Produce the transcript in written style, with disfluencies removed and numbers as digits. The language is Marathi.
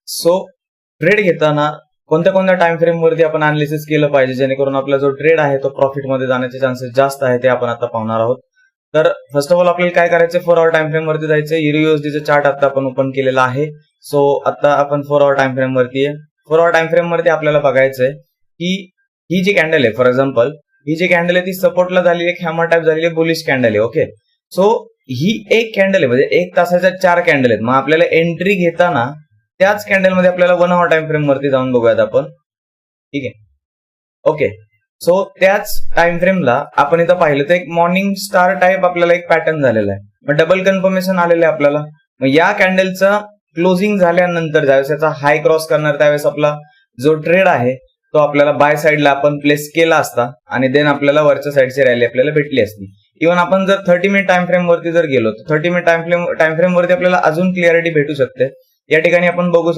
सो ट्रेड घेताना कोणत्या कोणत्या टाइम फ्रेम वरती आपण अनालिसिस केलं पाहिजे जेणेकरून आपला जो ट्रेड आहे तो प्रॉफिटमध्ये जाण्याचे चान्सेस जास्त आहे ते आपण आता पाहणार आहोत. तर फर्स्ट ऑफ ऑल आपल्याला काय करायचं, 4 आवर टाइम फ्रेम वरती जायचं. युरोयूएसडीचं चार्ट आता आपण ओपन केलेला आहे. सो आता आपण 4 आवर टाइम फ्रेम वरती आहे. 4 आवर टाइम फ्रेम वरती आपल्याला बघायचंय की ही जी कॅन्डल आहे, फॉर एक्झाम्पल ही जी कॅन्डल आहे ती सपोर्टला झालेली एक हॅमर टाइप झालेली बुलिश कॅन्डल आहे. ओके, सो ही एक कॅन्डल आहे, म्हणजे 1 तासाच्या 4 कॅन्डल आहेत. मग आपल्याला एंट्री घेताना त्याच कॅन्डल मध्ये आपल्याला 1 आवर टाइम फ्रेम वरती जाऊन बघूयात आपण. ठीक आहे, ओके. सो त्याच टाइम फ्रेमला आपण इथं पाहिलं तर एक मॉर्निंग स्टार टाइप आपल्याला एक पॅटर्न झालेला आहे. मग डबल कन्फर्मेशन आलेलं आहे आपल्याला. मग या कॅन्डलचं क्लोजिंग झाल्यानंतर ज्यावेळेस याचा हाय क्रॉस करणार त्यावेळेस आपला जो ट्रेड आहे तो आपल्याला बाय साईडला आपण प्लेस केला असता आणि देन आपल्याला वरच्या साईडची रॅली आपल्याला भेटली असती. इव्हन आपण जर 30 मिनिट टाइम फ्रेम वरती जर गेलो तर 30 मिनिट टाइम फ्रेम वरती आपल्याला अजून क्लिअरिटी भेटू शकते. या ठिकाणी आपण बघू शकतो